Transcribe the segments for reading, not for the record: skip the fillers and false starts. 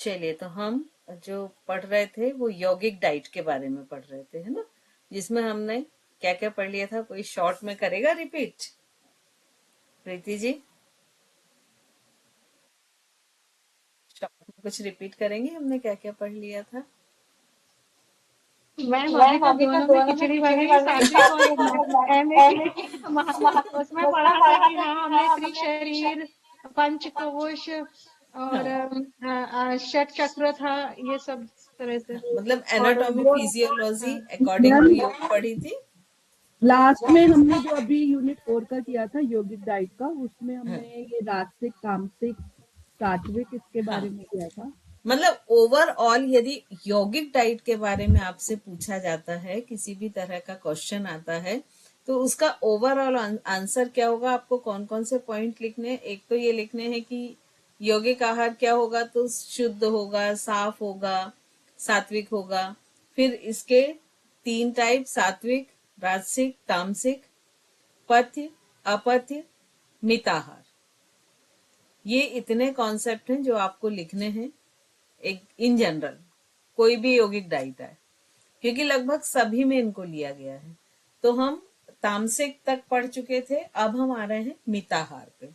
चलिए, तो हम जो पढ़ रहे थे वो यौगिक डाइट के बारे में पढ़ रहे थे, है ना, जिसमें हमने क्या क्या पढ़ लिया था। कोई शॉर्ट में करेगा रिपीट? प्रीति जी, शॉर्ट में कुछ रिपीट करेंगे, हमने क्या क्या पढ़ लिया था? मैम अभी मैम तो अभी तो दोनों में दोनों में खिचड़ी बन खिचड़ी रही, बन रही, सात्विक और सात्विक और एम उसमें उसमें पढ़ा था पढ़ा कि था हाँ कि हमने हाँ हमने त्रिशरीर, पंचकोश और हाँ, षट चक्र था, ये सब तरह से। मतलब और एनाटॉमी वो फिजियोलॉजी हाँ अकॉर्डिंग टू मैम योग पढ़ी थी। लास्ट में हमने जो अभी यूनिट 4 का किया था यौगिक डाइट का, उसमें हाँ, हमने ये राजसिक, तामसिक, सात्विक इसके हाँ, बारे में किया था। मतलब ओवरऑल यदि यौगिक डाइट के बारे में आपसे पूछा जाता है, किसी भी तरह का क्वेश्चन आता है, तो उसका ओवरऑल आंसर क्या होगा? आपको कौन कौन से पॉइंट लिखने हैं? एक तो ये लिखने हैं कि यौगिक आहार क्या होगा, तो शुद्ध होगा, साफ होगा, सात्विक होगा। फिर इसके तीन टाइप: सात्विक, राजसिक, तामसिक, पथ्य, अपथ्य, मिताहार। ये इतने कॉन्सेप्ट हैं जो आपको लिखने हैं एक इन जनरल, कोई भी यौगिक डाइट है, क्योंकि लगभग सभी में इनको लिया गया है। तो हम तामसिक तक पढ़ चुके थे, अब हम आ रहे हैं मिताहार पे।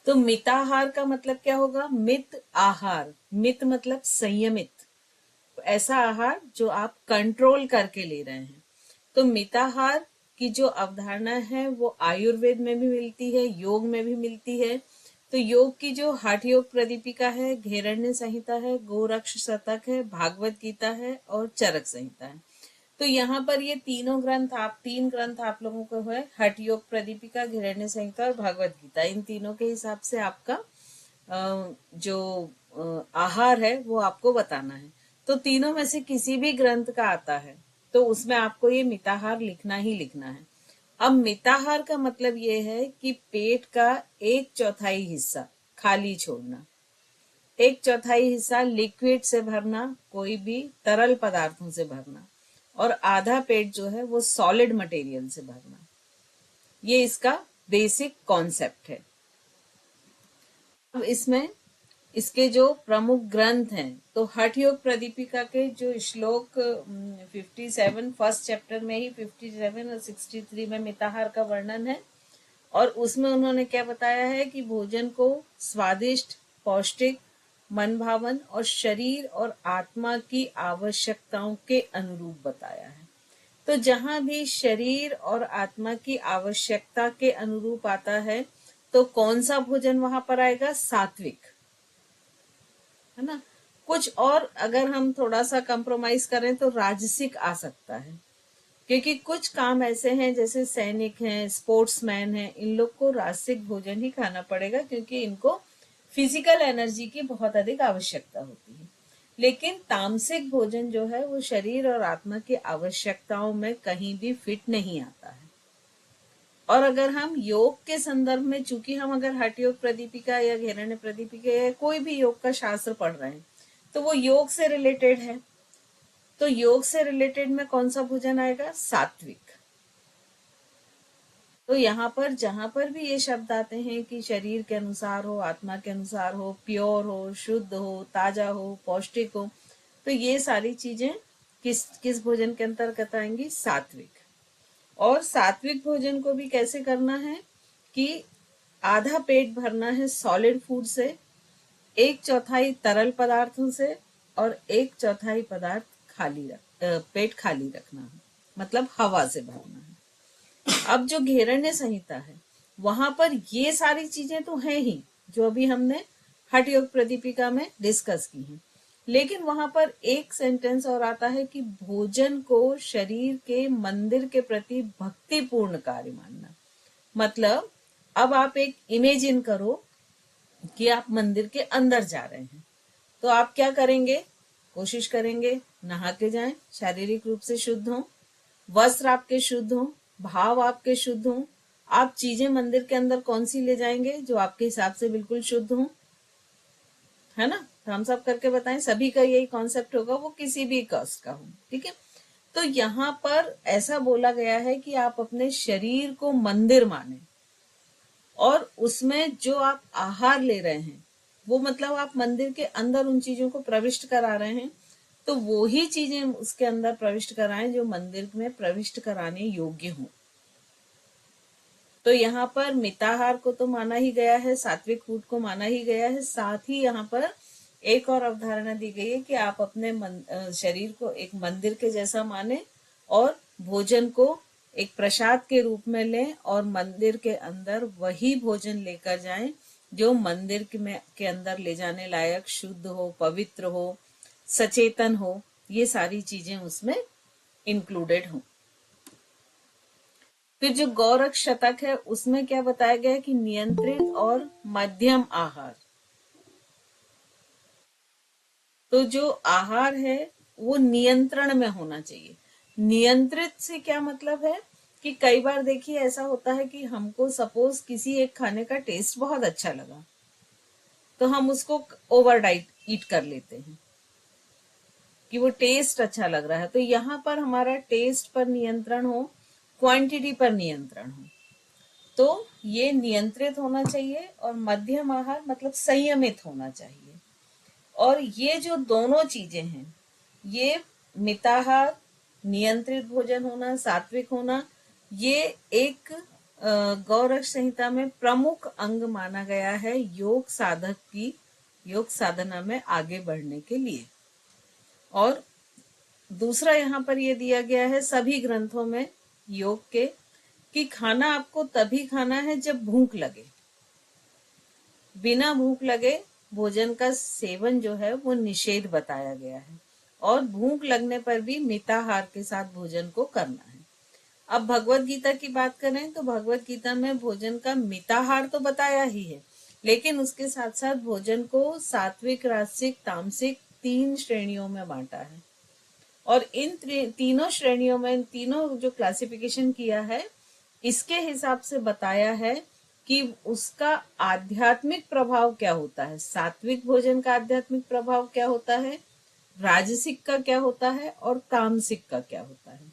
तो मिताहार का मतलब क्या होगा? मित आहार, मित मतलब संयमित, ऐसा आहार जो आप कंट्रोल करके ले रहे हैं। तो मिताहार की जो अवधारणा है वो आयुर्वेद में भी मिलती है, योग में भी मिलती है। तो योग की जो हठ योग प्रदीपिका है, घेरण्य संहिता है, गोरक्ष शतक है, भागवत गीता है और चरक संहिता है। तो यहाँ पर ये तीनों ग्रंथ, आप तीन ग्रंथ आप लोगों को है, हठ योग प्रदीपिका, घेरण्य संहिता और भागवत गीता। इन तीनों के हिसाब से आपका जो आहार है वो आपको बताना है। तो तीनों में से किसी भी ग्रंथ का आता है तो उसमें आपको ये मिताहार लिखना ही लिखना है। अब मिताहार का मतलब ये है कि पेट का एक चौथाई हिस्सा खाली छोड़ना, एक चौथाई हिस्सा लिक्विड से भरना, कोई भी तरल पदार्थों से भरना, और आधा पेट जो है वो सॉलिड मटेरियल से भरना। ये इसका बेसिक कॉन्सेप्ट है। अब इसमें इसके जो प्रमुख ग्रंथ हैं, तो हठ योग प्रदीपिका के जो श्लोक 57 फर्स्ट चैप्टर में ही 57 और 63 में मिताहार का वर्णन है। और उसमें उन्होंने क्या बताया है कि भोजन को स्वादिष्ट, पौष्टिक, मन भावन और शरीर और आत्मा की आवश्यकताओं के अनुरूप बताया है। तो जहां भी शरीर और आत्मा की आवश्यकता के अनुरूप आता है तो कौन सा भोजन वहां पर आएगा? सात्विक, है ना। कुछ और अगर हम थोड़ा सा कंप्रोमाइज करें तो राजसिक आ सकता है, क्योंकि कुछ काम ऐसे हैं जैसे सैनिक हैं, स्पोर्ट्समैन हैं, इन लोग को राजसिक भोजन ही खाना पड़ेगा क्योंकि इनको फिजिकल एनर्जी की बहुत अधिक आवश्यकता होती है। लेकिन तामसिक भोजन जो है वो शरीर और आत्मा की आवश्यकताओं में कहीं भी फिट नहीं आता है। और अगर हम योग के संदर्भ में, चूंकि हम अगर हठ योग प्रदीपिका या घेरण्य प्रदीपिका या कोई भी योग का शास्त्र पढ़ रहे हैं तो वो योग से रिलेटेड है। तो योग से रिलेटेड में कौन सा भोजन आएगा? सात्विक। तो यहाँ पर जहां पर भी ये शब्द आते हैं कि शरीर के अनुसार हो, आत्मा के अनुसार हो, प्योर हो, शुद्ध हो, ताजा हो, पौष्टिक हो, तो ये सारी चीजें किस किस भोजन के अंतर्गत आएंगी? सात्विक। और सात्विक भोजन को भी कैसे करना है कि आधा पेट भरना है सॉलिड फूड से, एक चौथाई तरल पदार्थों से, और एक चौथाई पदार्थ पेट खाली रखना है, मतलब हवा से भरना है। अब जो घेरण्य संहिता है वहां पर ये सारी चीजें तो हैं ही जो अभी हमने हठ योग प्रदीपिका में डिस्कस की हैं, लेकिन वहां पर एक सेंटेंस और आता है कि भोजन को शरीर के मंदिर के प्रति भक्तिपूर्ण कार्य मानना। मतलब अब आप एक इमेजिन करो कि आप मंदिर के अंदर जा रहे हैं, तो आप क्या करेंगे? कोशिश करेंगे नहा के जाएं, शारीरिक रूप से शुद्ध हो, वस्त्र आपके शुद्ध हो, भाव आपके शुद्ध हो। आप चीजें मंदिर के अंदर कौन सी ले जाएंगे जो आपके हिसाब से बिल्कुल शुद्ध हो, है ना। तो हम सब करके बताएं, सभी का यही कॉन्सेप्ट होगा, वो किसी भी कास्ट का हो, ठीक है। तो यहाँ पर ऐसा बोला गया है कि आप अपने शरीर को मंदिर माने और उसमें जो आप आहार ले रहे हैं वो मतलब आप मंदिर के अंदर उन चीजों को प्रविष्ट करा रहे हैं, तो वो ही चीजें उसके अंदर प्रविष्ट कराएं जो मंदिर में प्रविष्ट कराने योग्य हों। तो यहाँ पर मिताहार को तो माना ही गया है, सात्विक फूड को माना ही गया है, साथ ही यहाँ पर एक और अवधारणा दी गई है कि आप अपने शरीर को एक मंदिर के जैसा माने और भोजन को एक प्रसाद के रूप में लें और मंदिर के अंदर वही भोजन लेकर जाएं जो मंदिर के अंदर ले जाने लायक शुद्ध हो, पवित्र हो, सचेतन हो, ये सारी चीजें उसमें इंक्लूडेड हो। फिर जो गौरक्ष शतक है उसमें क्या बताया गया है कि नियंत्रित और मध्यम आहार। तो जो आहार है वो नियंत्रण में होना चाहिए। नियंत्रित से क्या मतलब है कि कई बार देखिए ऐसा होता है कि हमको सपोज किसी एक खाने का टेस्ट बहुत अच्छा लगा तो हम उसको ओवर डाइट ईट कर लेते हैं कि वो टेस्ट अच्छा लग रहा है। तो यहाँ पर हमारा टेस्ट पर नियंत्रण हो, क्वांटिटी पर नियंत्रण हो, तो ये नियंत्रित होना चाहिए। और मध्यम आहार मतलब संयमित होना चाहिए। और ये जो दोनों चीजें हैं, ये मिताहार, नियंत्रित भोजन होना, सात्विक होना, ये एक गौरक्ष संहिता में प्रमुख अंग माना गया है योग साधक की योग साधना में आगे बढ़ने के लिए। और दूसरा यहाँ पर ये दिया गया है सभी ग्रंथों में योग के कि खाना आपको तभी खाना है जब भूख लगे। बिना भूख लगे भोजन का सेवन जो है वो निषेध बताया गया है। और भूख लगने पर भी मिताहार के साथ भोजन को करना है। अब भगवत गीता की बात करें तो भगवत गीता में भोजन का मिताहार तो बताया ही है, लेकिन उसके साथ साथ भोजन को सात्विक, राजसिक, तामसिक 3 श्रेणियों में बांटा है। और इन तीनों श्रेणियों में, तीनों जो क्लासिफिकेशन किया है, इसके हिसाब से बताया है कि उसका आध्यात्मिक प्रभाव क्या होता है। सात्विक भोजन का आध्यात्मिक प्रभाव क्या होता है, राजसिक का क्या होता है और तामसिक का क्या होता है।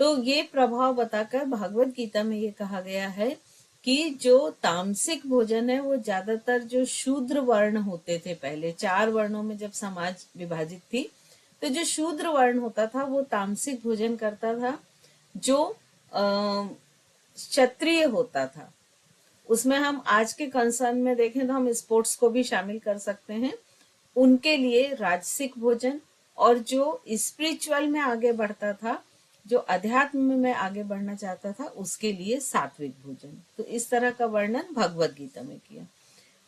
तो ये प्रभाव बताकर भगवत गीता में ये कहा गया है कि जो तामसिक भोजन है वो ज्यादातर जो शूद्र वर्ण होते थे, पहले 4 वर्णों में जब समाज विभाजित थी, तो जो शूद्र वर्ण होता था वो तामसिक भोजन करता था। जो क्षत्रिय होता था, उसमें हम आज के कंसर्न में देखें तो हम स्पोर्ट्स को भी शामिल कर सकते हैं, उनके लिए राजसिक भोजन। और जो स्पिरिचुअल में आगे बढ़ता था, जो अध्यात्म में आगे बढ़ना चाहता था, उसके लिए सात्विक भोजन। तो इस तरह का वर्णन भगवत गीता में किया।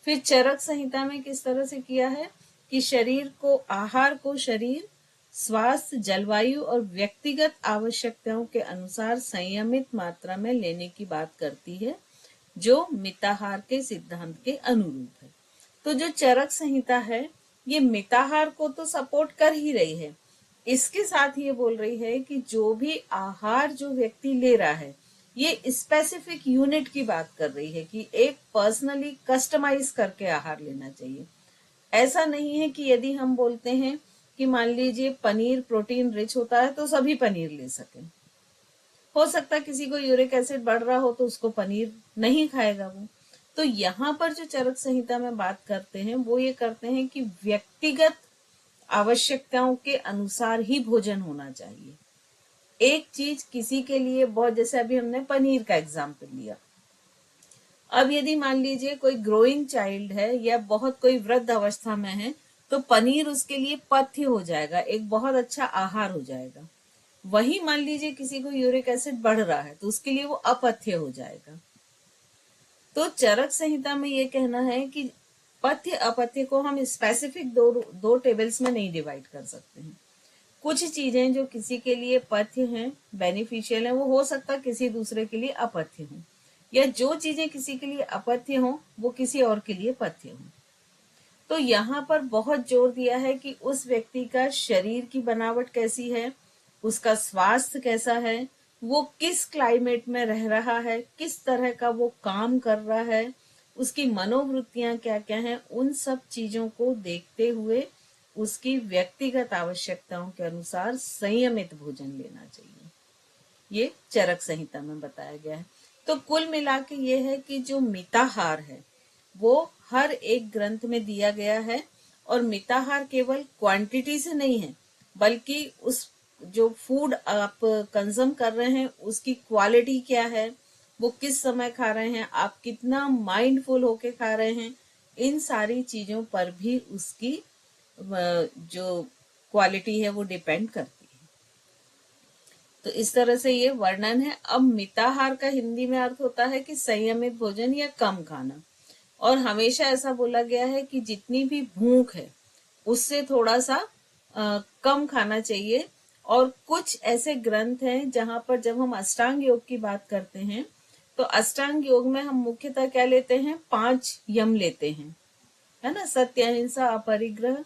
फिर चरक संहिता में किस तरह से किया है कि शरीर को, आहार को शरीर, स्वास्थ्य, जलवायु और व्यक्तिगत आवश्यकताओं के अनुसार संयमित मात्रा में लेने की बात करती है, जो मिताहार के सिद्धांत के अनुरूप है। तो जो चरक संहिता है ये मिताहार को तो सपोर्ट कर ही रही है, इसके साथ ये बोल रही है कि जो भी आहार जो व्यक्ति ले रहा है, ये स्पेसिफिक यूनिट की बात कर रही है कि एक पर्सनली कस्टमाइज करके आहार लेना चाहिए। ऐसा नहीं है कि यदि हम बोलते हैं कि मान लीजिए पनीर प्रोटीन रिच होता है तो सभी पनीर ले सकें। हो सकता है किसी को यूरिक एसिड बढ़ रहा हो तो उसको पनीर नहीं खाएगा वो। तो यहाँ पर जो चरक संहिता में बात करते हैं वो ये करते हैं कि व्यक्तिगत आवश्यकताओं के अनुसार ही भोजन होना चाहिए। एक चीज किसी के लिए बहुत, जैसे अभी हमने पनीर का एग्जाम्पल लिया, अब यदि मान लीजिए कोई ग्रोइंग चाइल्ड है या बहुत कोई वृद्ध अवस्था में है तो पनीर उसके लिए पथ्य हो जाएगा, एक बहुत अच्छा आहार हो जाएगा। वही मान लीजिए किसी को यूरिक एसिड बढ़ रहा है तो उसके लिए वो अपथ्य हो जाएगा। तो चरक संहिता में ये कहना है कि पथ्य अपथ्य को हम स्पेसिफिक दो टेबल्स में नहीं डिवाइड कर सकते हैं। कुछ चीजें जो किसी के लिए पथ्य हैं, बेनिफिशियल है, वो हो सकता है किसी दूसरे के लिए अपथ्य हो, या जो चीजें किसी के लिए अपथ्य हो वो किसी और के लिए पथ्य हो। तो यहाँ पर बहुत जोर दिया है कि उस व्यक्ति का शरीर की बनावट कैसी है, उसका स्वास्थ्य कैसा है, वो किस क्लाइमेट में रह रहा है, किस तरह का वो काम कर रहा है, उसकी मनोवृत्तियां क्या क्या हैं, उन सब चीजों को देखते हुए उसकी व्यक्तिगत आवश्यकताओं के अनुसार संयमित भोजन लेना चाहिए। ये चरक संहिता में बताया गया है। तो कुल मिला के ये है कि जो मिताहार है वो हर एक ग्रंथ में दिया गया है। और मिताहार केवल क्वांटिटी से नहीं है, बल्कि उस जो फूड आप कंज्यूम कर रहे हैं उसकी क्वालिटी क्या है, वो किस समय खा रहे हैं, आप कितना माइंडफुल होके खा रहे हैं, इन सारी चीजों पर भी उसकी जो क्वालिटी है वो डिपेंड करती है। तो इस तरह से ये वर्णन है। अब मिताहार का हिंदी में अर्थ होता है कि संयमित भोजन या कम खाना। और हमेशा ऐसा बोला गया है कि जितनी भी भूख है उससे थोड़ा सा कम खाना चाहिए। और कुछ ऐसे ग्रंथ हैं जहां पर जब हम अष्टांग योग की बात करते हैं तो अष्टांग योग में हम मुख्यतः क्या लेते हैं, 5 यम लेते हैं, है ना, सत्य, अहिंसा, अपरिग्रह,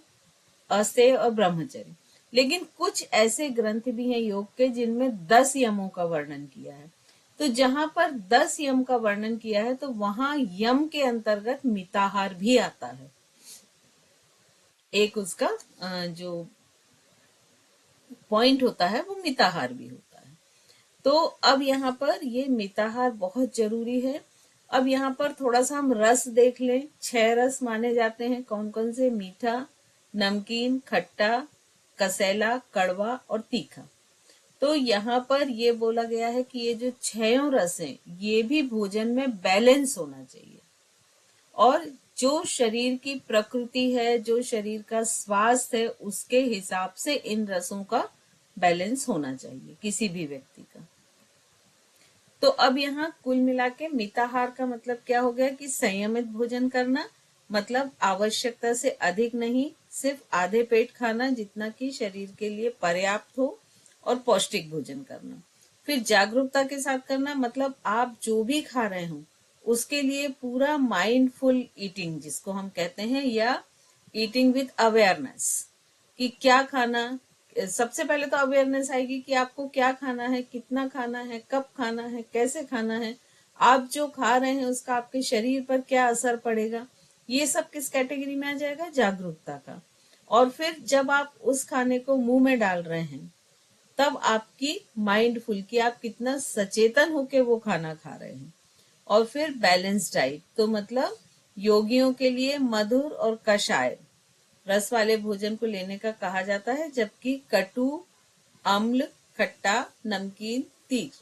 अस्तेय और ब्रह्मचर्य। लेकिन कुछ ऐसे ग्रंथ भी हैं योग के जिनमें 10 यमों का वर्णन किया है। तो जहां पर 10 यम का वर्णन किया है तो वहां यम के अंतर्गत मिताहार भी आता है। एक उसका जो पॉइंट होता है वो मिताहार भी होता है। तो अब यहाँ पर ये मिताहार बहुत जरूरी है। अब यहाँ पर थोड़ा सा हम रस देख लें। 6 रस माने जाते हैं, कौन कौन से, मीठा, नमकीन, खट्टा, कसेला, कड़वा और तीखा। तो यहाँ पर ये बोला गया है कि ये जो 6 रस हैं ये भी भोजन में बैलेंस होना चाहिए। और जो शरीर की प्रकृति है, जो शरीर का स्वास्थ्य है, उसके हिसाब से इन रसों का बैलेंस होना चाहिए किसी भी व्यक्ति का। तो अब यहाँ कुल मिला के मिताहार का मतलब क्या हो गया कि संयमित भोजन करना, मतलब आवश्यकता से अधिक नहीं, सिर्फ आधे पेट खाना जितना कि शरीर के लिए पर्याप्त हो, और पौष्टिक भोजन करना। फिर जागरूकता के साथ करना, मतलब आप जो भी खा रहे हो उसके लिए पूरा माइंडफुल ईटिंग जिसको हम कहते हैं, या ईटिंग विद अवेयरनेस कि क्या खाना। सबसे पहले तो अवेयरनेस आएगी कि आपको क्या खाना है, कितना खाना है, कब खाना है, कैसे खाना है, आप जो खा रहे हैं उसका आपके शरीर पर क्या असर पड़ेगा। ये सब किस कैटेगरी में आ जाएगा, जागरूकता का। और फिर जब आप उस खाने को मुंह में डाल रहे हैं तब आपकी माइंडफुल कि आप कितना सचेतन होके वो खाना खा रहे हैं। और फिर बैलेंस डाइट, तो मतलब योगियों के लिए मधुर और कषाय रस वाले भोजन को लेने का कहा जाता है, जबकि कटु, अम्ल, खट्टा, नमकीन, तीख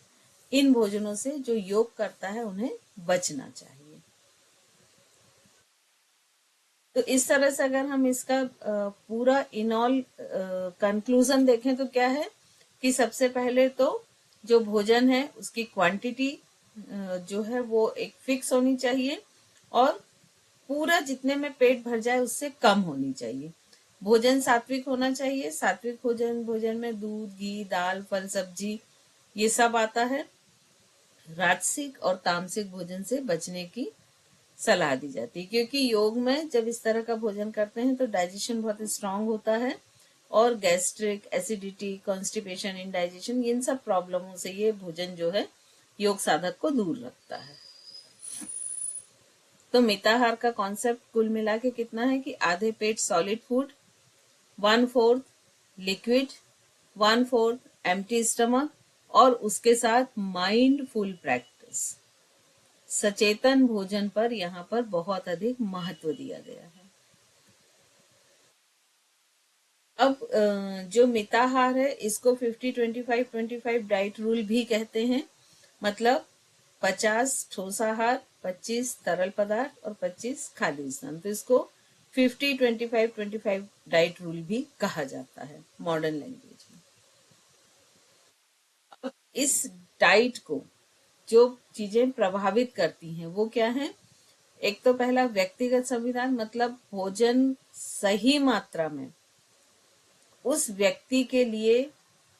इन भोजनों से जो योग करता है उन्हें बचना चाहिए। तो इस तरह से अगर हम इसका पूरा इन ऑल कंक्लूजन देखें तो क्या है कि सबसे पहले तो जो भोजन है उसकी क्वांटिटी जो है वो एक फिक्स होनी चाहिए, और पूरा जितने में पेट भर जाए उससे कम होनी चाहिए। भोजन सात्विक होना चाहिए। सात्विक भोजन में दूध, घी, दाल, फल, सब्जी ये सब आता है। राजसिक और तामसिक भोजन से बचने की सलाह दी जाती है, क्योंकि योग में जब इस तरह का भोजन करते हैं तो डाइजेशन बहुत स्ट्रांग होता है, और गैस्ट्रिक, एसिडिटी, कॉन्स्टिपेशन, इंडाइजेशन, इन सब प्रॉब्लमों से ये भोजन जो है योग साधक को दूर रखता है। तो मिताहार का कॉन्सेप्ट कुल मिला के कितना है कि आधे पेट solid food, 1/4 liquid, 1/4 empty stomach, और उसके साथ माइंडफुल प्रैक्टिस, सचेतन भोजन पर यहाँ पर बहुत अधिक महत्व दिया गया है। अब जो मिताहार है इसको 50-25-25 डाइट रूल भी कहते हैं, मतलब 50 ठोस आहार, 25 तरल पदार्थ और 25 खाद्य स्नान। तो इसको 50-25-25 डाइट रूल भी कहा जाता है मॉडर्न लैंग्वेज में। अब इस डाइट को जो चीजें प्रभावित करती हैं वो क्या है, एक तो पहला व्यक्तिगत संविधान, मतलब भोजन सही मात्रा में उस व्यक्ति के लिए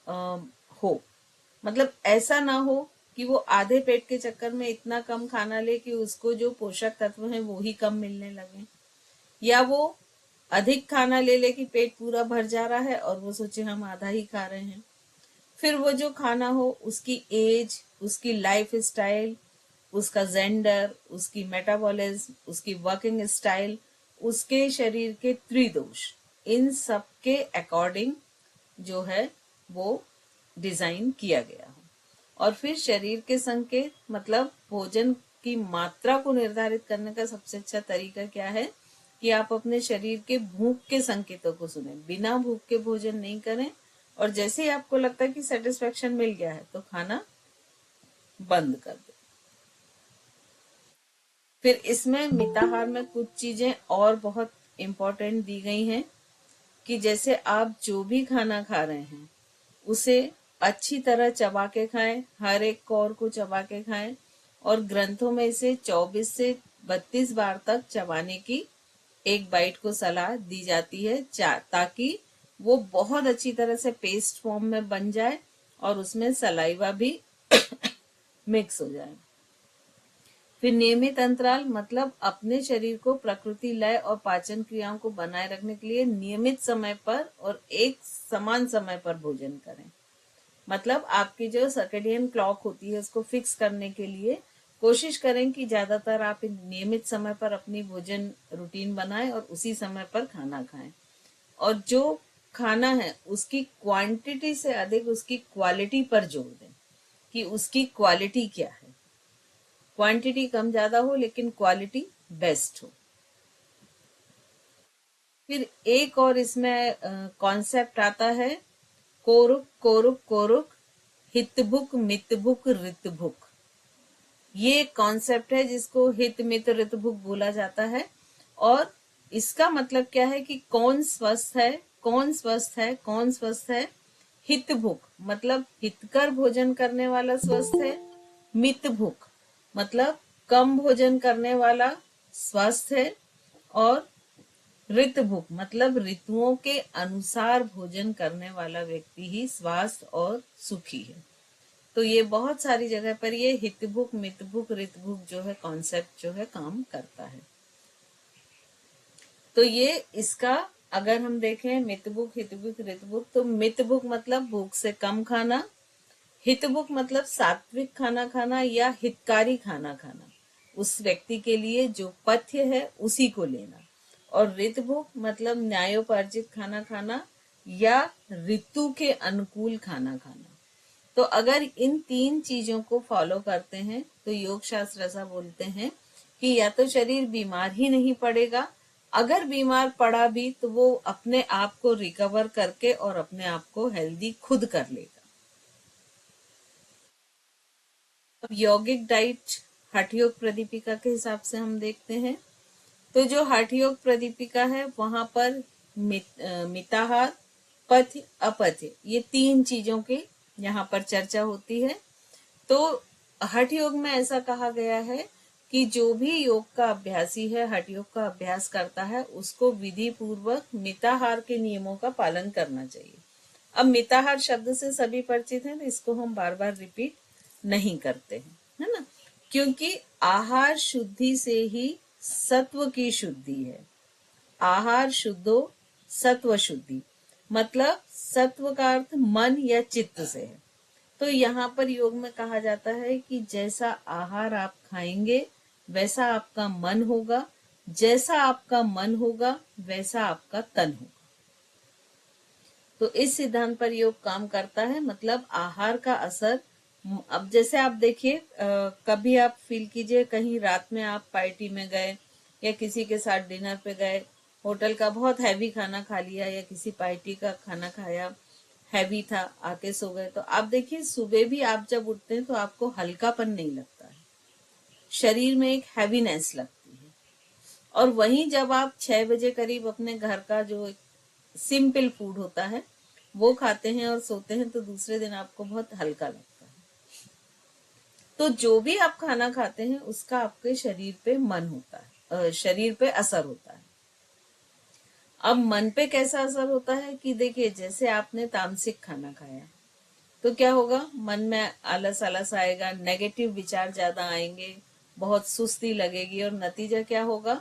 हो, मतलब ऐसा ना हो कि वो आधे पेट के चक्कर में इतना कम खाना ले कि उसको जो पोषक तत्व हैं वो ही कम मिलने लगे, या वो अधिक खाना ले ले कि पेट पूरा भर जा रहा है और वो सोचे हम आधा ही खा रहे हैं। फिर वो जो खाना हो उसकी एज, उसकी लाइफ स्टाइल, उसका जेंडर, उसकी मेटाबॉलिज्म, उसकी वर्किंग स्टाइल, उसके शरीर के त्रिदोष, इन सब के अकॉर्डिंग जो है वो डिजाइन किया गया हो। और फिर शरीर के संकेत, मतलब भोजन की मात्रा को निर्धारित करने का सबसे अच्छा तरीका क्या है कि आप अपने शरीर के भूख के संकेतों को सुने, बिना भूख के भोजन नहीं करें, और जैसे ही आपको लगता है कि सेटिस्फेक्शन मिल गया है तो खाना बंद कर दो। फिर इसमें मिताहार में कुछ चीजें और बहुत इम्पोर्टेंट दी गई हैं कि जैसे आप जो भी खाना खा रहे हैं उसे अच्छी तरह चबा के खाएं, हर एक कौर को चबा के खाएं, और ग्रंथों में इसे 24 से 32 बार तक चबाने की एक बाइट को सलाह दी जाती है, ताकि वो बहुत अच्छी तरह से पेस्ट फॉर्म में बन जाए और उसमें सलाइवा भी मिक्स हो जाए। फिर नियमित अंतराल मतलब अपने शरीर को प्रकृति, लय और पाचन क्रियाओं को बनाए रखने के लिए नियमित समय पर और एक समान समय पर भोजन करें। मतलब आपकी जो सर्केडियन क्लॉक होती है उसको फिक्स करने के लिए कोशिश करें कि ज्यादातर आप नियमित समय पर अपनी भोजन रूटीन बनाएं और उसी समय पर खाना खाएं, और जो खाना है उसकी क्वांटिटी से अधिक उसकी क्वालिटी पर जोर दें कि उसकी क्वालिटी क्या है। क्वांटिटी कम ज्यादा हो लेकिन क्वालिटी बेस्ट हो। फिर एक और इसमें कॉन्सेप्ट आता है कोरुक कोरुक कोरुक, हितभुक मितभुक ऋतभुक। ये कॉन्सेप्ट है जिसको हित मित ऋतभुक बोला जाता है, और इसका मतलब क्या है कि कौन स्वस्थ है, कौन स्वस्थ है, कौन स्वस्थ है। हितभुक मतलब हितकर भोजन करने वाला स्वस्थ है, मितभुक मतलब कम भोजन करने वाला स्वस्थ है, और ऋतभुक मतलब ऋतुओं के अनुसार भोजन करने वाला व्यक्ति ही स्वास्थ्य और सुखी है। तो ये बहुत सारी जगह पर ये हितभुक मितभुक ऋतभुक जो है कॉन्सेप्ट जो है काम करता है। तो ये इसका अगर हम देखें मितभुक हितभुक ऋतभुक, तो मितभुक मतलब भूख से कम खाना, हितभुक मतलब सात्विक खाना खाना या हितकारी खाना खाना, उस व्यक्ति के लिए जो पथ्य है उसी को लेना, और ऋतभुक मतलब न्यायोपार्जित खाना खाना या ऋतु के अनुकूल खाना खाना। तो अगर इन 3 चीजों को फॉलो करते हैं तो योग शास्त्र ऐसा बोलते हैं कि या तो शरीर बीमार ही नहीं पड़ेगा, अगर बीमार पड़ा भी तो वो अपने आप को रिकवर करके और अपने आप को हेल्दी खुद कर लेगा। अब यौगिक डाइट हठ योग प्रदीपिका के हिसाब से हम देखते हैं, तो जो हठ योग प्रदीपिका है वहां पर मिताहार, पथ्य, अपथ्य, ये 3 चीजों की यहाँ पर चर्चा होती है। तो हठ योग में ऐसा कहा गया है कि जो भी योग का अभ्यासी है, हठ योग का अभ्यास करता है, उसको विधि पूर्वक मिताहार के नियमों का पालन करना चाहिए। अब मिताहार शब्द से सभी परिचित हैं, तो इसको हम बार बार रिपीट नहीं करते हैं, है ना, क्योंकि आहार शुद्धि से ही सत्व की शुद्धि है। आहार शुद्धो सत्व शुद्धि मतलब सत्व का अर्थ मन या चित्त से है। तो यहाँ पर योग में कहा जाता है कि जैसा आहार आप खाएंगे वैसा आपका मन होगा, जैसा आपका मन होगा वैसा आपका तन होगा। तो इस सिद्धांत पर योग काम करता है, मतलब आहार का असर। अब जैसे आप देखिए, कभी आप फील कीजिए कहीं रात में आप पार्टी में गए या किसी के साथ डिनर पे गए, होटल का बहुत हैवी खाना खा लिया या किसी पार्टी का खाना खाया, हैवी था, आके सो गए, तो आप देखिए सुबह भी आप जब उठते हैं तो आपको हल्कापन नहीं लगता है, शरीर में एक हैवीनेस लगती है। और वहीं जब आप 6 बजे करीब अपने घर का जो सिंपल फूड होता है वो खाते हैं और सोते हैं तो दूसरे दिन आपको बहुत हल्का लगता है। तो जो भी आप खाना खाते हैं उसका आपके शरीर पे मन होता है, शरीर पे असर होता है। अब मन पे कैसा असर होता है कि देखिए, जैसे आपने तामसिक खाना खाया तो क्या होगा, मन में आलस आलस आएगा, नेगेटिव विचार ज्यादा आएंगे, बहुत सुस्ती लगेगी, और नतीजा क्या होगा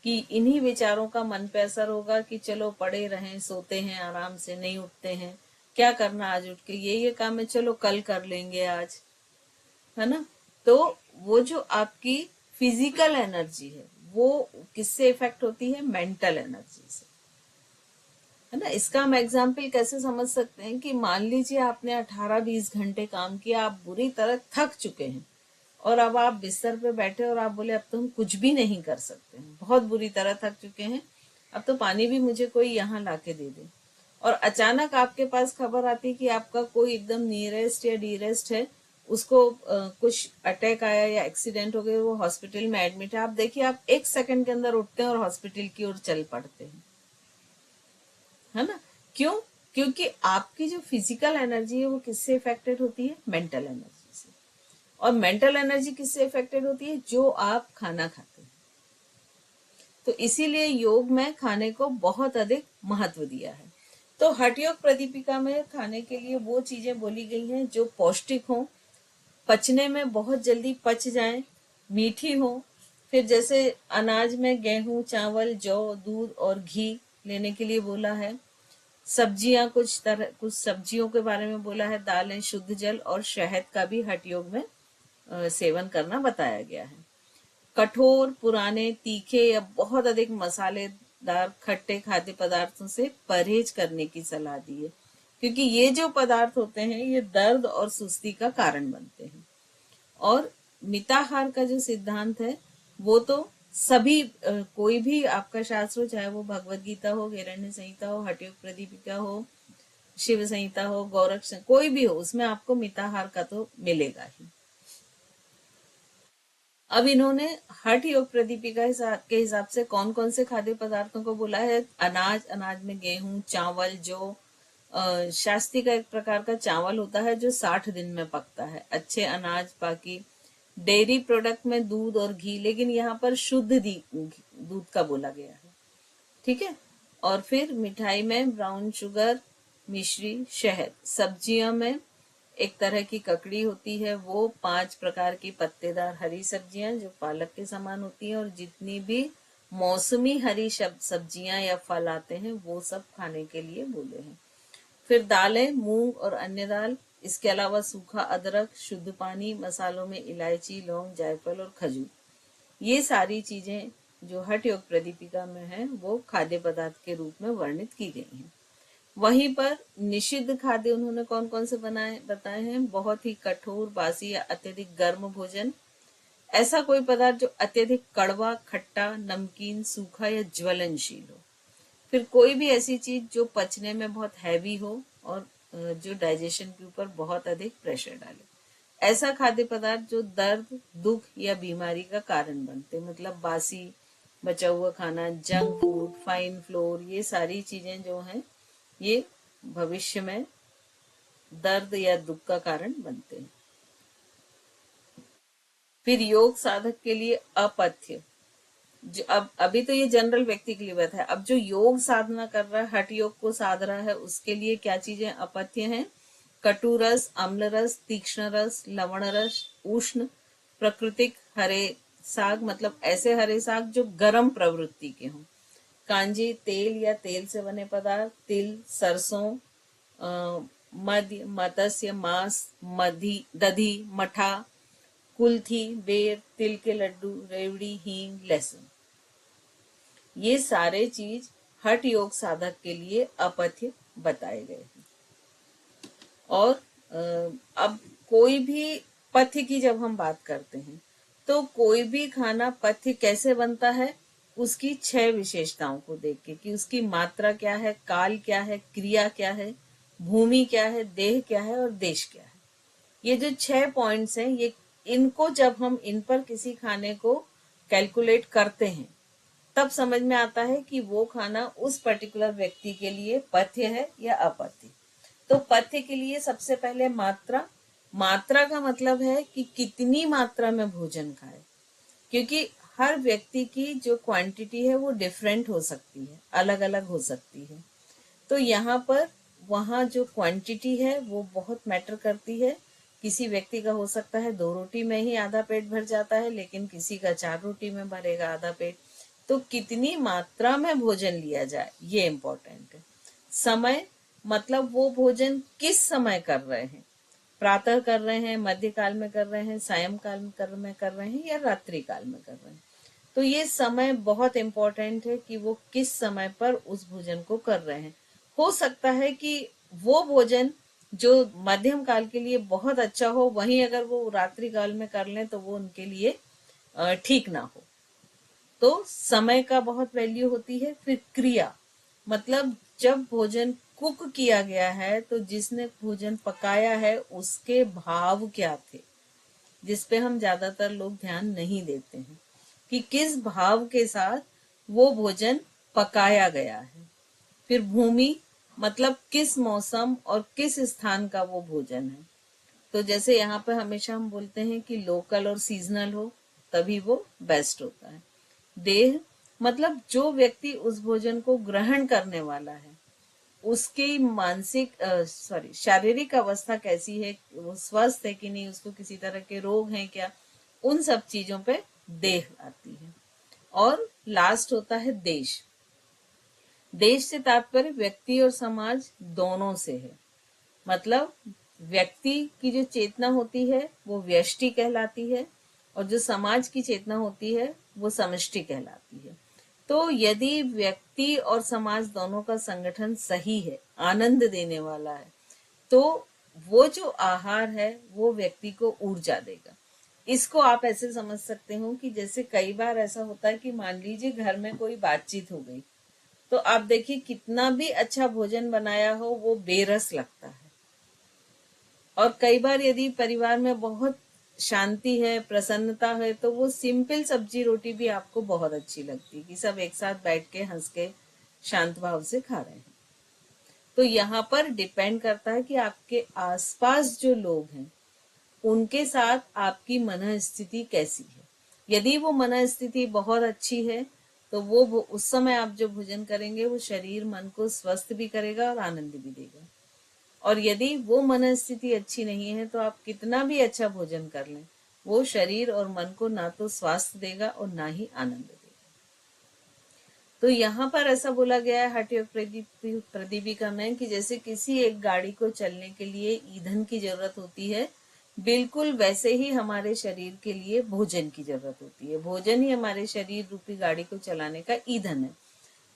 कि इन्हीं विचारों का मन पे असर होगा कि चलो पड़े रहें, सोते हैं, आराम से नहीं उठते हैं, क्या करना आज उठ के, ये काम है, चलो कल कर लेंगे आज, है ना। तो वो जो आपकी फिजिकल एनर्जी है वो किससे इफेक्ट होती है, मेंटल एनर्जी से, है ना। इसका हम एग्जाम्पल कैसे समझ सकते हैं कि मान लीजिए आपने 18-20 घंटे काम किया, आप बुरी तरह थक चुके हैं और अब आप बिस्तर पे बैठे और आप बोले अब तो हम कुछ भी नहीं कर सकते हैं, बहुत बुरी तरह थक चुके हैं, अब तो पानी भी मुझे कोई यहाँ लाके दे दे। और अचानक आपके पास खबर आती कि आपका कोई एकदम नियरेस्ट या डियरेस्ट है, उसको कुछ अटैक आया या एक्सीडेंट हो गया, वो हॉस्पिटल में एडमिट है। आप देखिए, आप 1 सेकंड के अंदर उठते हैं और हॉस्पिटल की ओर चल पड़ते हैं, है ना? क्यों? क्योंकि आपकी जो फिजिकल एनर्जी है वो किससे इफेक्टेड होती है? मेंटल एनर्जी से। और मेंटल एनर्जी किससे इफेक्टेड होती है? जो आप खाना खाते हैं। तो इसीलिए योग में खाने को बहुत अधिक महत्व दिया है। तो हठ योग प्रदीपिका में खाने के लिए वो चीजें बोली गई हैं जो पौष्टिक हों, पचने में बहुत जल्दी पच जाएं, मीठी हो। फिर जैसे अनाज में गेहूं, चावल, जौ, दूध और घी लेने के लिए बोला है। सब्जियां, कुछ सब्जियों के बारे में बोला है। दालें, शुद्ध जल और शहद का भी हठ योग में सेवन करना बताया गया है। कठोर, पुराने, तीखे या बहुत अधिक मसालेदार खट्टे खाद्य पदार्थों से परहेज करने की सलाह दी है, क्योंकि ये जो पदार्थ होते हैं ये दर्द और सुस्ती का कारण बनते हैं। और मिताहार का जो सिद्धांत है वो तो सभी कोई भी आपका शास्त्र हो, चाहे वो भगवत गीता हो, हिरण्य संहिता हो, हठ योग प्रदीपिका हो, शिव संहिता हो, गौरक्ष, कोई भी हो, उसमें आपको मिताहार का तो मिलेगा ही। अब इन्होंने हठ योग प्रदीपिका के हिसाब से कौन कौन से खाद्य पदार्थों को बोला है। अनाज में गेहूं, चावल, जौ, शास्त्री का एक प्रकार का चावल होता है जो 60 दिन में पकता है। अच्छे अनाज, बाकी डेयरी प्रोडक्ट में दूध और घी, लेकिन यहाँ पर शुद्ध दूध का बोला गया है, ठीक है। और फिर मिठाई में ब्राउन शुगर, मिश्री, शहद। सब्जियों में एक तरह की ककड़ी होती है, वो 5 प्रकार की पत्तेदार हरी सब्जियां जो पालक के समान होती हैं, और जितनी भी मौसमी हरी सब्जियां या फल आते हैं वो सब खाने के लिए बोले हैं। फिर दालें, मूंग और अन्य दाल, इसके अलावा सूखा अदरक, शुद्ध पानी, मसालों में इलायची, लौंग, जायफल और खजूर। ये सारी चीजें जो हठ योग प्रदीपिका में है वो खाद्य पदार्थ के रूप में वर्णित की गई हैं। वहीं पर निषिद्ध खाद्य उन्होंने कौन कौन से बताए हैं। बहुत ही कठोर, बासी या अत्यधिक गर्म भोजन, ऐसा कोई पदार्थ जो अत्यधिक कड़वा, खट्टा, नमकीन, सूखा या ज्वलनशील हो। फिर कोई भी ऐसी चीज जो पचने में बहुत हैवी हो और जो डाइजेशन के ऊपर बहुत अधिक प्रेशर डाले। ऐसा खाद्य पदार्थ जो दर्द, दुख या बीमारी का कारण बनते, मतलब बासी, बचा हुआ खाना, जंक फूड, फाइन फ्लोर, ये सारी चीजें जो हैं ये भविष्य में दर्द या दुख का कारण बनते हैं। फिर योग साधक के लिए अपथ्य, जो अब अभी तो ये जनरल व्यक्ति के लिए बात है, अब जो योग साधना कर रहा है, हठ योग को साध रहा है, उसके लिए क्या चीजें अपथ्य हैं। कटु रस, अम्ल रस, तीक्ष्ण रस, लवण रस, उष्ण, प्राकृतिक हरे साग, मतलब ऐसे हरे साग जो गर्म प्रवृत्ति के हों। कांजी, तेल या तेल से बने पदार्थ, तिल, सरसों, मध्य, मत्स्य, मांस, दधी, मठा, कुल्थी, बेर, तिल के लड्डू, रेवड़ी, हींग, लहसुन। ये सारे चीज हठ योग साधक के लिए अपथ्य बताए गए हैं। और अब कोई भी पथ्य की जब हम बात करते हैं तो कोई भी खाना पथ्य कैसे बनता है, उसकी 6 विशेषताओं को देख के, कि उसकी मात्रा क्या है, काल क्या है, क्रिया क्या है, भूमि क्या है, देह क्या है और देश क्या है। ये जो 6 पॉइंट्स हैं, ये इनको जब हम इन पर किसी खाने को कैलकुलेट करते हैं तब समझ में आता है कि वो खाना उस पर्टिकुलर व्यक्ति के लिए पथ्य है या अपथ्य। तो पथ्य के लिए सबसे पहले मात्रा का मतलब है कि कितनी मात्रा में भोजन खाए, क्योंकि हर व्यक्ति की जो क्वांटिटी है वो डिफरेंट हो सकती है, अलग अलग हो सकती है। तो यहाँ पर वहाँ जो क्वांटिटी है वो बहुत मैटर करती है। किसी व्यक्ति का हो सकता है 2 रोटी में ही आधा पेट भर जाता है, लेकिन किसी का 4 रोटी में भरेगा आधा पेट। तो कितनी मात्रा में भोजन लिया जाए ये इम्पोर्टेंट है। समय, मतलब वो भोजन किस समय कर रहे हैं, प्रातः कर रहे हैं, मध्य काल में कर रहे हैं, सायंकाल में कर रहे हैं या रात्रि काल में कर रहे हैं। तो ये समय बहुत इम्पोर्टेंट है कि वो किस समय पर उस भोजन को कर रहे हैं। हो सकता है कि वो भोजन जो मध्यम काल के लिए बहुत अच्छा हो, वहीं अगर वो रात्रि काल में कर लें तो वो उनके लिए ठीक ना हो। तो समय का बहुत वैल्यू होती है। फिर क्रिया, मतलब जब भोजन कुक किया गया है तो जिसने भोजन पकाया है उसके भाव क्या थे, जिस पे हम ज्यादातर लोग ध्यान नहीं देते हैं कि किस भाव के साथ वो भोजन पकाया गया है। फिर भूमि, मतलब किस मौसम और किस स्थान का वो भोजन है। तो जैसे यहाँ पे हमेशा हम बोलते हैं कि लोकल और सीजनल हो तभी वो बेस्ट होता है। देह, मतलब जो व्यक्ति उस भोजन को ग्रहण करने वाला है उसकी मानसिक शारीरिक अवस्था कैसी है, वो स्वस्थ है कि नहीं, उसको किसी तरह के रोग हैं क्या, उन सब चीजों पे देह आती है। और लास्ट होता है देश। देश से तात्पर्य व्यक्ति और समाज दोनों से है। मतलब व्यक्ति की जो चेतना होती है वो व्यष्टि कहलाती है और जो समाज की चेतना होती है वो समष्टि कहलाती है। तो यदि व्यक्ति और समाज दोनों का संगठन सही है, आनंद देने वाला है, तो वो जो आहार है वो व्यक्ति को ऊर्जा देगा। इसको आप ऐसे समझ सकते हो कि जैसे कई बार ऐसा होता है कि मान लीजिए घर में कोई बातचीत हो गई, तो आप देखिए कितना भी अच्छा भोजन बनाया हो वो बेरस लगता है। और कई बार यदि परिवार में बहुत शांति है, प्रसन्नता है, तो वो सिंपल सब्जी रोटी भी आपको बहुत अच्छी लगती है कि सब एक साथ बैठ के हंस के शांत भाव से खा रहे हैं। तो यहाँ पर डिपेंड करता है कि आपके आसपास जो लोग हैं उनके साथ आपकी मन स्थिति कैसी है। यदि वो मन स्थिति बहुत अच्छी है तो वो उस समय आप जो भोजन करेंगे वो शरीर मन को स्वस्थ भी करेगा और आनंद भी देगा। और यदि वो मन स्थिति अच्छी नहीं है तो आप कितना भी अच्छा भोजन कर लें, वो शरीर और मन को ना तो स्वास्थ्य देगा और ना ही आनंद देगा। तो यहाँ पर ऐसा बोला गया है हठयोग प्रदीपिका में कि जैसे किसी एक गाड़ी को चलने के लिए ईंधन की जरूरत होती है, बिल्कुल वैसे ही हमारे शरीर के लिए भोजन की जरूरत होती है। भोजन ही हमारे शरीर रूपी गाड़ी को चलाने का ईंधन है।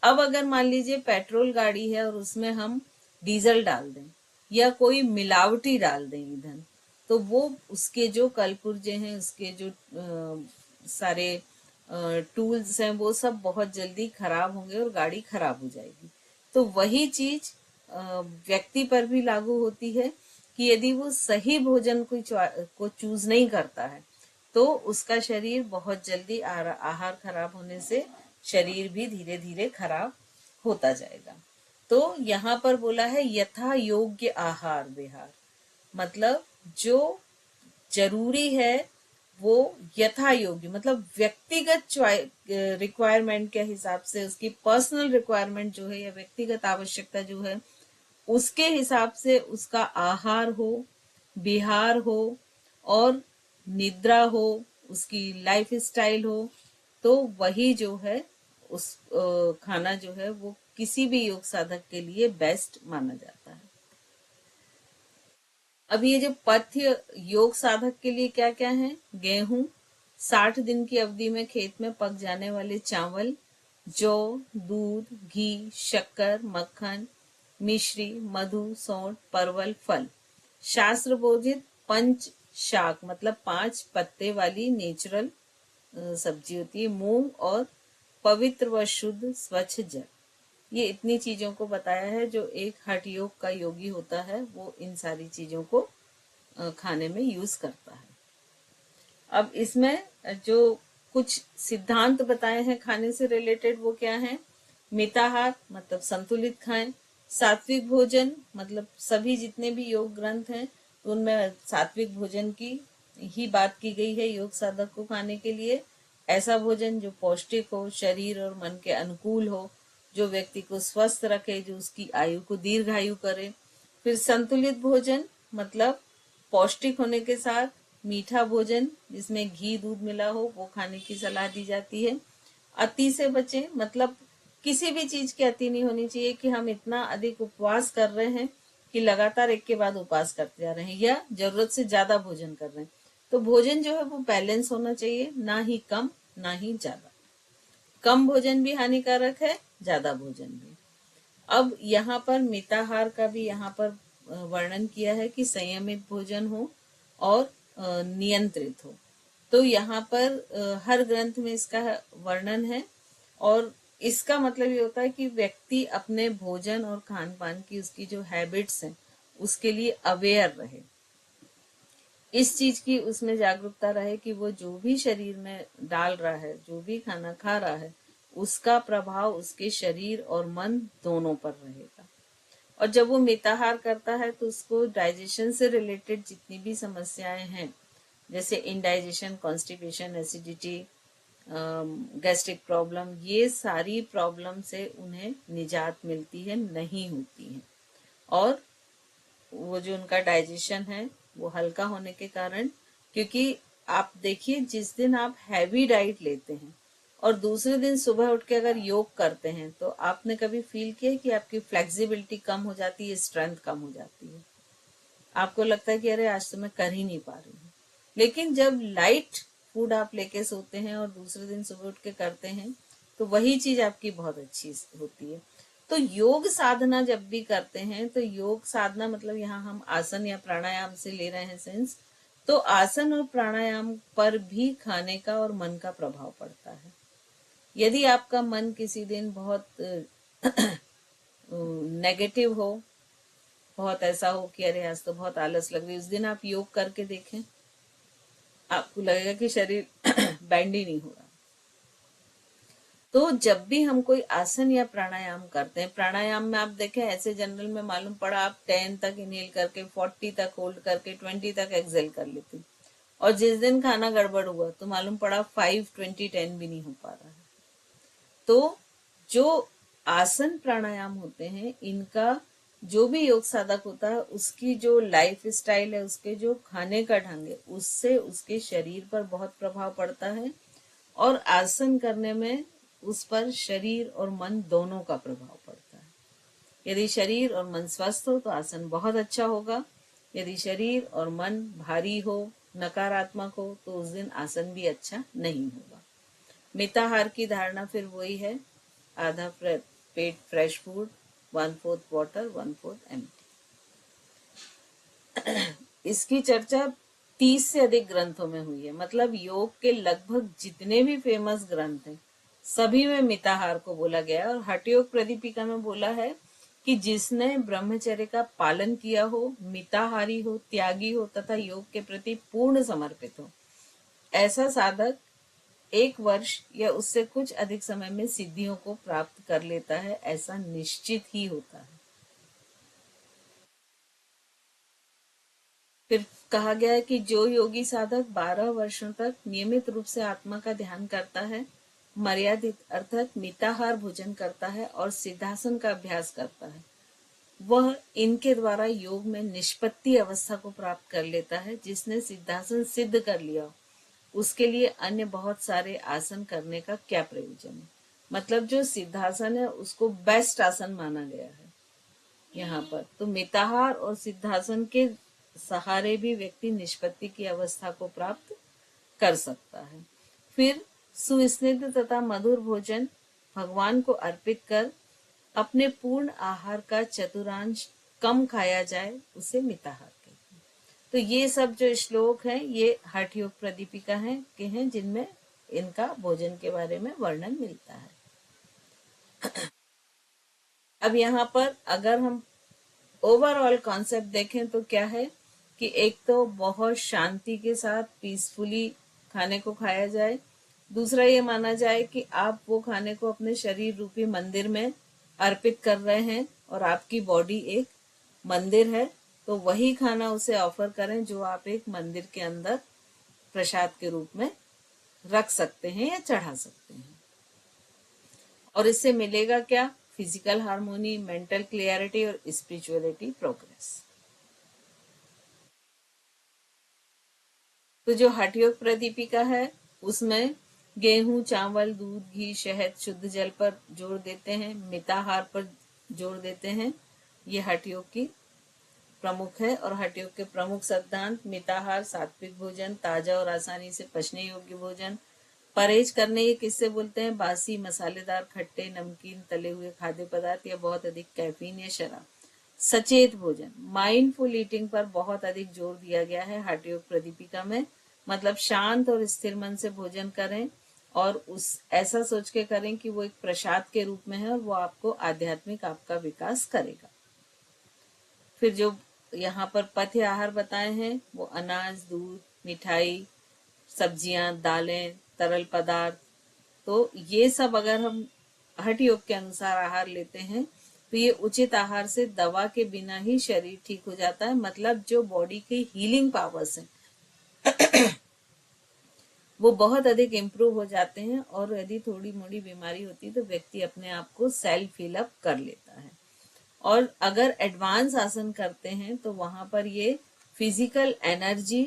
अब अगर मान लीजिए पेट्रोल गाड़ी है और उसमें हम डीजल डाल दें या कोई मिलावटी डाल दें ईंधन, तो वो उसके जो कलपुर्जे हैं, उसके जो सारे टूल्स हैं, वो सब बहुत जल्दी खराब होंगे और गाड़ी खराब हो जाएगी। तो वही चीज व्यक्ति पर भी लागू होती है कि यदि वो सही भोजन को चूज नहीं करता है तो उसका शरीर बहुत जल्दी आहार खराब होने से शरीर भी धीरे धीरे खराब होता जाएगा। तो यहाँ पर बोला है यथा योग्य आहार विहार, मतलब जो जरूरी है वो यथा योग्य, मतलब व्यक्तिगत रिक्वायरमेंट के हिसाब से, उसकी पर्सनल रिक्वायरमेंट जो है या व्यक्तिगत आवश्यकता जो है उसके हिसाब से उसका आहार हो, विहार हो और निद्रा हो, उसकी लाइफ स्टाइल हो, तो वही जो है उस खाना जो है वो किसी भी योग साधक के लिए बेस्ट माना जाता है। अब ये जो पथ्य योग साधक के लिए क्या क्या है, गेहूं 60 दिन की अवधि में खेत में पक जाने वाले चावल, जौ, दूध, घी, शक्कर, मक्खन, मिश्री, मधु, सौंठ, परवल, फल। शास्त्र बोधित पंच शाक, मतलब 5 पत्ते वाली नेचुरल सब्जी होती है, मूंग और पवित्र व शुद्ध स्वच्छ जल। ये इतनी चीजों को बताया है। जो एक हठ योग का योगी होता है वो इन सारी चीजों को खाने में यूज करता है। अब इसमें जो कुछ सिद्धांत बताए हैं खाने से रिलेटेड वो क्या है, मिताहार मतलब संतुलित खाएं, सात्विक भोजन मतलब सभी जितने भी योग ग्रंथ हैं तो उनमें सात्विक भोजन की ही बात की गई है योग साधक को खाने के लिए। ऐसा भोजन जो पौष्टिक हो, शरीर और मन के अनुकूल हो, जो व्यक्ति को स्वस्थ रखे, जो उसकी आयु को दीर्घायु करे। फिर संतुलित भोजन मतलब पौष्टिक होने के साथ मीठा भोजन जिसमें घी दूध मिला हो वो खाने की सलाह दी जाती है। अति से बचें, मतलब किसी भी चीज की अति नहीं होनी चाहिए कि हम इतना अधिक उपवास कर रहे हैं कि लगातार एक के बाद उपवास करते जा रहे हैं या जरूरत से ज्यादा भोजन कर रहे हैं। तो भोजन जो है वो बैलेंस होना चाहिए, ना ही कम ना ही ज्यादा। कम भोजन भी हानिकारक है, ज्यादा भोजन भी। अब यहाँ पर मिताहार का भी यहाँ पर वर्णन किया है कि संयमित भोजन हो और नियंत्रित हो। तो यहाँ पर हर ग्रंथ में इसका वर्णन है और इसका मतलब ये होता है कि व्यक्ति अपने भोजन और खान पान की उसकी जो हैबिट्स हैं उसके लिए अवेयर रहे, इस चीज की उसमें जागरूकता रहे कि वो जो भी शरीर में डाल रहा है, जो भी खाना खा रहा है, उसका प्रभाव उसके शरीर और मन दोनों पर रहेगा। और जब वो मिताहार करता है तो उसको डाइजेशन से रिलेटेड जितनी भी समस्याएं हैं, जैसे indigestion, constipation, acidity, gastric problem, ये सारी प्रॉब्लम से उन्हें निजात मिलती है, नहीं होती है। और वो जो उनका डाइजेशन है वो हल्का होने के कारण, क्योंकि आप देखिए जिस दिन आप हैवी डाइट लेते हैं और दूसरे दिन सुबह उठ के अगर योग करते हैं तो आपने कभी फील किया कि आपकी फ्लेक्सिबिलिटी कम हो जाती है, स्ट्रेंथ कम हो जाती है, आपको लगता है कि अरे आज तो मैं कर ही नहीं पा रही हूँ। लेकिन जब लाइट फूड आप लेके सोते हैं और दूसरे दिन सुबह उठ के करते हैं तो वही चीज आपकी बहुत अच्छी होती है। तो योग साधना जब भी करते हैं तो योग साधना मतलब यहाँ हम आसन या प्राणायाम से ले रहे हैं सेंस, तो आसन और प्राणायाम पर भी खाने का और मन का प्रभाव पड़ता है। यदि आपका मन किसी दिन बहुत नेगेटिव हो, बहुत ऐसा हो कि अरे आज तो बहुत आलस लग रही है, उस दिन आप योग करके देखें, आपको लगेगा कि शरीर बैंड ही नहीं हो रहा। तो जब भी हम कोई आसन या प्राणायाम करते हैं, प्राणायाम में आप देखें ऐसे जनरल में मालूम पड़ा आप 10 तक इनहेल करके 40 तक होल्ड करके 20 तक एक्सेल कर लेते, और जिस दिन खाना गड़बड़ हुआ तो मालूम पड़ा 5, 20, 10 भी नहीं हो पा रहा है। तो जो आसन प्राणायाम होते हैं, इनका जो भी योग साधक होता है उसकी जो लाइफ स्टाइल है, उसके जो खाने का ढंग है, उससे उसके शरीर पर बहुत प्रभाव पड़ता है। और आसन करने में उस पर शरीर और मन दोनों का प्रभाव पड़ता है। यदि शरीर और मन स्वस्थ हो तो आसन बहुत अच्छा होगा, यदि शरीर और मन भारी हो, नकारात्मक हो, तो उस दिन आसन भी अच्छा नहीं होगा। मिताहार की धारणा फिर वही है, आधा पेट फ्रेश फूड, 1/4 वाटर, 1/4 एम्प्टी। इसकी चर्चा 30 से अधिक ग्रंथों में हुई है। मतलब योग के लगभग जितने भी फेमस ग्रंथ हैं सभी में मिताहार को बोला गया है। और हठ योग प्रदीपिका में बोला है कि जिसने ब्रह्मचर्य का पालन किया हो, मिताहारी हो, त्यागी हो तथा योग के प्रति पूर्ण समर्पित हो, ऐसा साधक 1 वर्ष या उससे कुछ अधिक समय में सिद्धियों को प्राप्त कर लेता है, ऐसा निश्चित ही होता है। फिर कहा गया है कि जो योगी साधक 12 वर्षों तक नियमित रूप से आत्मा का ध्यान करता है, मर्यादित अर्थात मिताहार भोजन करता है और सिद्धासन का अभ्यास करता है, वह इनके द्वारा योग में निष्पत्ति अवस्था को प्राप्त कर लेता है। जिसने सिद्धासन सिद्ध कर लिया उसके लिए अन्य बहुत सारे आसन करने का क्या प्रयोजन है। मतलब जो सिद्धासन है उसको बेस्ट आसन माना गया है यहाँ पर। तो मिताहार और सिद्धासन के सहारे भी व्यक्ति निष्पत्ति की अवस्था को प्राप्त कर सकता है। फिर सुस्निग्ध तथा मधुर भोजन भगवान को अर्पित कर अपने पूर्ण आहार का चतुर्थांश कम खाया जाए, उसे मिताहार कहते हैं। तो ये सब जो श्लोक हैं ये हठ योग प्रदीपिका के हैं जिनमें इनका भोजन के बारे में वर्णन मिलता है। अब यहाँ पर अगर हम ओवरऑल कॉन्सेप्ट देखें तो क्या है कि एक तो बहुत शांति के साथ पीसफुली खाने को खाया जाए। दूसरा ये माना जाए कि आप वो खाने को अपने शरीर रूपी मंदिर में अर्पित कर रहे हैं और आपकी बॉडी एक मंदिर है, तो वही खाना उसे ऑफर करें जो आप एक मंदिर के अंदर प्रसाद के रूप में रख सकते हैं या चढ़ा सकते हैं। और इससे मिलेगा क्या? फिजिकल हार्मोनी, मेंटल क्लियरिटी और स्पिरिचुअलिटी प्रोग्रेस। तो जो हठ योग प्रदीपिका है उसमें गेहूं, चावल, दूध, घी, शहद, शुद्ध जल पर जोर देते हैं, मिताहार पर जोर देते हैं। ये हठ योग की प्रमुख है। और हठ योग के प्रमुख सिद्धांत मिताहार, सात्विक भोजन, ताजा और आसानी से पचने योग्य भोजन, परहेज करने ये किससे बोलते हैं? बासी, मसालेदार, खट्टे, नमकीन, तले हुए खाद्य पदार्थ या बहुत अधिक कैफीन या शराब। सचेत भोजन, माइंडफुल ईटिंग पर बहुत अधिक जोर दिया गया है हठ योग प्रदीपिका में। मतलब शांत और स्थिर मन से भोजन करें और उस ऐसा सोच के करें कि वो एक प्रसाद के रूप में है और वो आपको आध्यात्मिक आपका विकास करेगा। फिर जो यहाँ पर पथ्य आहार बताए हैं वो अनाज, दूध, मिठाई, सब्जियां, दालें, तरल पदार्थ, तो ये सब अगर हम हठ योग के अनुसार आहार लेते हैं तो ये उचित आहार से दवा के बिना ही शरीर ठीक हो जाता है। मतलब जो बॉडी के हीलिंग पावर्स हैं वो बहुत अधिक इम्प्रूव हो जाते हैं और यदि थोड़ी मोड़ी बीमारी होती है तो व्यक्ति अपने आप को सेल्फ हील अप कर लेता है। और अगर एडवांस आसन करते हैं तो वहां पर ये फिजिकल एनर्जी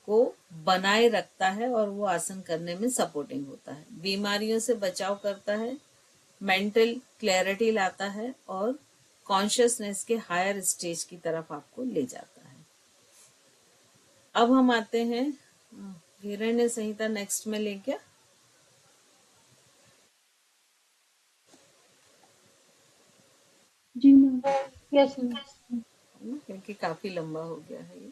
को बनाए रखता है और वो आसन करने में सपोर्टिंग होता है, बीमारियों से बचाव करता है, मेंटल क्लैरिटी लाता है और कॉन्शियसनेस के हायर स्टेज की तरफ आपको ले जाता है। अब हम आते हैं हिरण्य संहिता नेक्स्ट में लेके। जी मैम। Yes ma'am. क्योंकि काफी लंबा हो गया है ये।